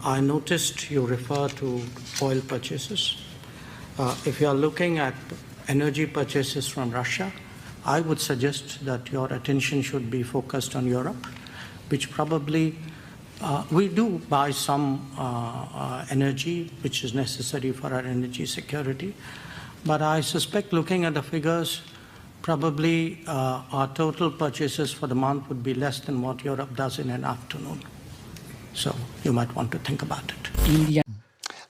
I noticed you refer to oil purchases. If you are looking at energy purchases from Russia, I would suggest that your attention should be focused on Europe, which probably we do buy some energy which is necessary for our energy security. But I suspect, looking at the figures, probably our total purchases for the month would be less than what Europe does in an afternoon. So you might want to think about it. India.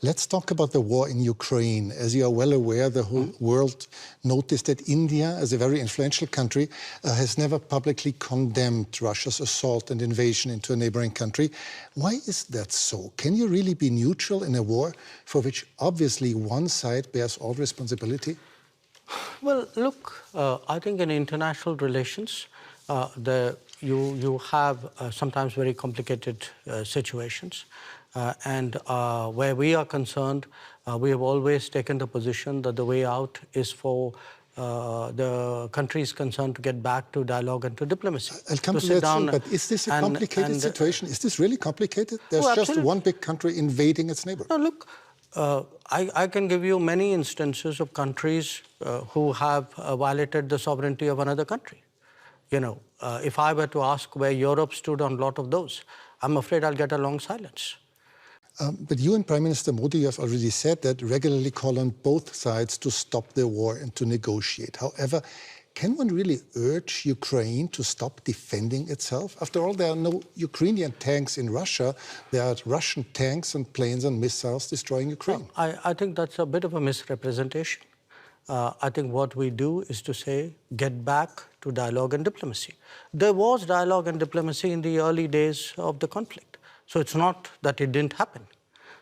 Let's talk about the war in Ukraine. As you are well aware, the whole world noticed that India, as a very influential country, has never publicly condemned Russia's assault and invasion into a neighboring country. Why is that so? Can you really be neutral in a war for which obviously one side bears all responsibility? Well, look, I think in international relations, you have sometimes very complicated situations. And where we are concerned, we have always taken the position that the way out is for the countries concerned to get back to dialogue and to diplomacy. I'll come to that soon, but is this a complicated situation? Is this really complicated? There's just one big country invading its neighbor. No, look, I can give you many instances of countries who have violated the sovereignty of another country. You know, if I were to ask where Europe stood on a lot of those, I'm afraid I'll get a long silence. But you and Prime Minister Modi, you have already said that, regularly call on both sides to stop the war and to negotiate. However, can one really urge Ukraine to stop defending itself? After all, there are no Ukrainian tanks in Russia. There are Russian tanks and planes and missiles destroying Ukraine. I think that's a bit of a misrepresentation. I think what we do is to say, get back to dialogue and diplomacy. There was dialogue and diplomacy in the early days of the conflict. So it's not that it didn't happen.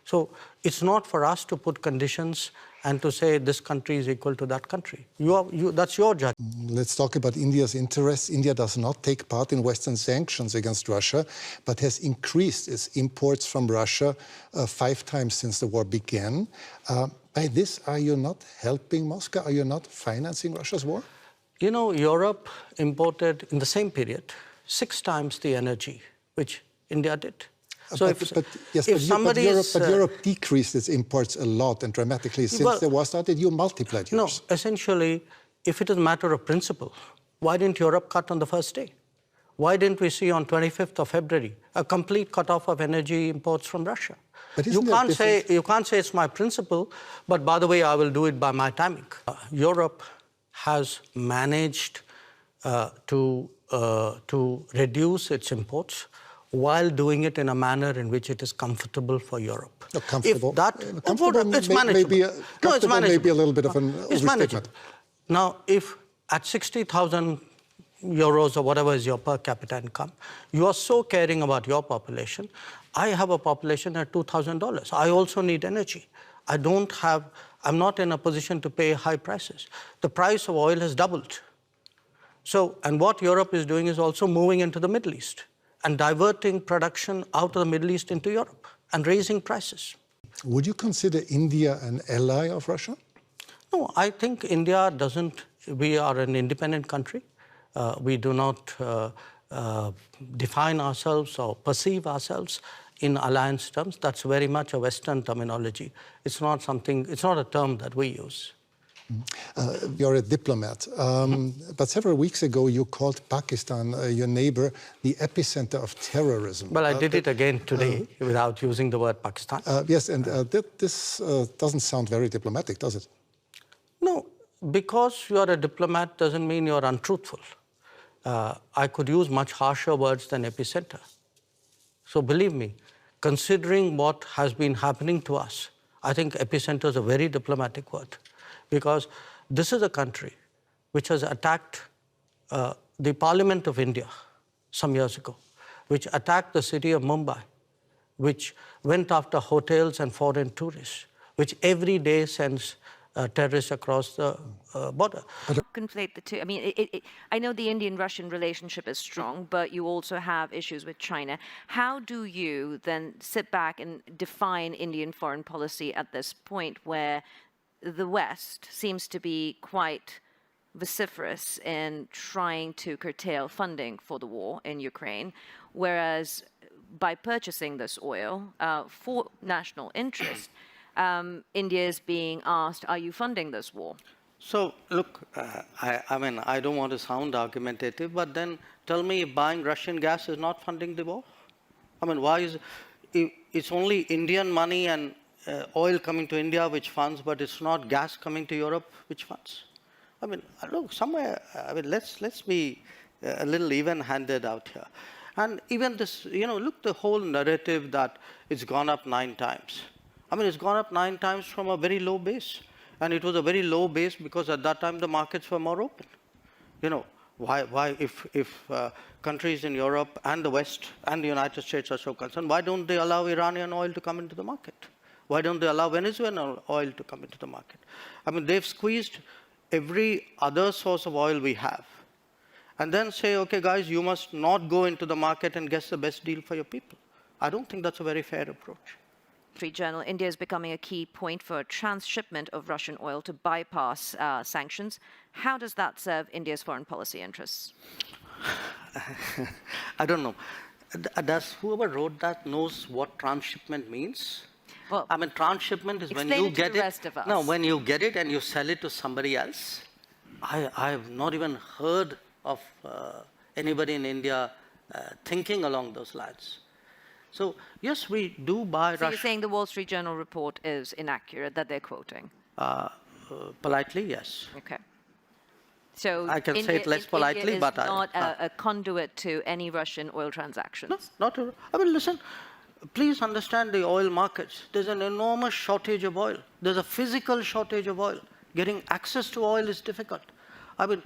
So it's not for us to put conditions and to say this country is equal to that country. That's your judgment. Let's talk about India's interests. India does not take part in Western sanctions against Russia, but has increased its imports from Russia 5 times since the war began. By this, are you not helping Moscow? Are you not financing Russia's war? You know, Europe imported in the same period 6 times the energy which India did. So Europe decreased its imports a lot and dramatically since the war started. You multiplied yours. No, essentially, if it is a matter of principle, why didn't Europe cut on the first day? Why didn't we see on 25th of February a complete cutoff of energy imports from Russia? But you can't say it's my principle, but by the way, I will do it by my timing. Europe has managed to reduce its imports while doing it in a manner in which it is comfortable for Europe. Comfortable? It's manageable. It's maybe a little bit of an overstatement. Now, if at 60,000 euros or whatever is your per capita income, you are so caring about your population. I have a population at $2,000. I also need energy. I'm not in a position to pay high prices. The price of oil has doubled. So, and what Europe is doing is also moving into the Middle East and diverting production out of the Middle East into Europe and raising prices. Would you consider India an ally of Russia? No, I think India doesn't. We are an independent country. We do not define ourselves or perceive ourselves in alliance terms. That's very much a Western terminology. It's not a term that we use. You're a diplomat, but several weeks ago you called Pakistan, your neighbor, the epicenter of terrorism. Well, I did it again today without using the word Pakistan. Yes, and this doesn't sound very diplomatic, does it? No, because you are a diplomat doesn't mean you're untruthful. I could use much harsher words than epicenter. So believe me, considering what has been happening to us, I think epicenter is a very diplomatic word. Because this is a country which has attacked the Parliament of India some years ago, which attacked the city of Mumbai, which went after hotels and foreign tourists, which every day sends terrorists across the border. Conflate the two. I mean, I know the Indian-Russian relationship is strong, but you also have issues with China. How do you then sit back and define Indian foreign policy at this point where the West seems to be quite vociferous in trying to curtail funding for the war in Ukraine, whereas by purchasing this oil for national interest, India is being asked, are you funding this war? So, look, I mean, I don't want to sound argumentative, but then tell me if buying Russian gas is not funding the war? I mean, why is it's only Indian money and oil coming to India which funds, but it's not gas coming to Europe which funds? I mean, look, somewhere, I mean, let's be a little even-handed out here. And even this, look, the whole narrative that it's gone up 9 times. I mean, it's gone up 9 times from a very low base. And it was a very low base because at that time the markets were more open. Why if countries in Europe and the West and the United States are so concerned, why don't they allow Iranian oil to come into the market? Why don't they allow Venezuelan oil to come into the market? I mean, they've squeezed every other source of oil we have. And then say, okay, guys, you must not go into the market and get the best deal for your people. I don't think that's a very fair approach. Street Journal, India is becoming a key point for transshipment of Russian oil to bypass sanctions. How does that serve India's foreign policy interests? I don't know. Does whoever wrote that knows what transshipment means? Well, I mean, transshipment is when explain you it to get the it. rest of us. No, when you get it and you sell it to somebody else. I've not even heard of anybody in India thinking along those lines. So, yes, we do buy So you're Russian. saying the Wall Street Journal report is inaccurate, that they're quoting? Politely, yes. Okay. So I can say it less politely, India but is not a conduit to any Russian oil transactions. No, not at all. I mean, listen, please understand the oil markets. There's an enormous shortage of oil. There's a physical shortage of oil. Getting access to oil is difficult. I mean,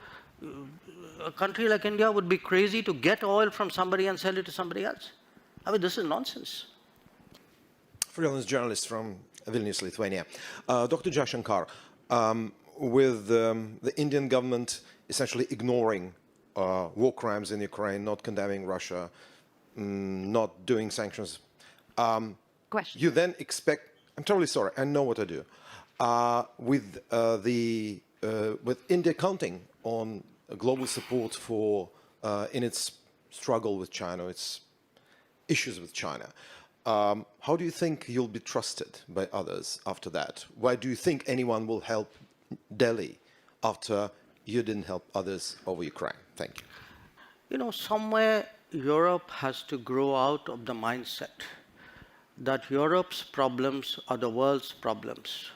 a country like India would be crazy to get oil from somebody and sell it to somebody else. I mean, this is nonsense. Freelance journalist from Vilnius, Lithuania. Dr. Jaishankar, with the Indian government essentially ignoring war crimes in Ukraine, not condemning Russia, not doing sanctions, Question. you then expect, I'm totally sorry, I know what to do, with India counting on global support for in its struggle with China, its issues with China. How do you think you'll be trusted by others after that? Why do you think anyone will help Delhi after you didn't help others over Ukraine? Thank you. Somewhere Europe has to grow out of the mindset that Europe's problems are the world's problems,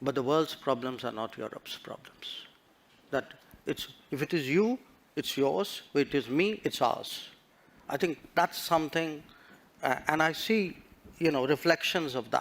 but the world's problems are not Europe's problems. That if it is you, it's yours. If it is me, it's ours. I think that's something, and I see, reflections of that.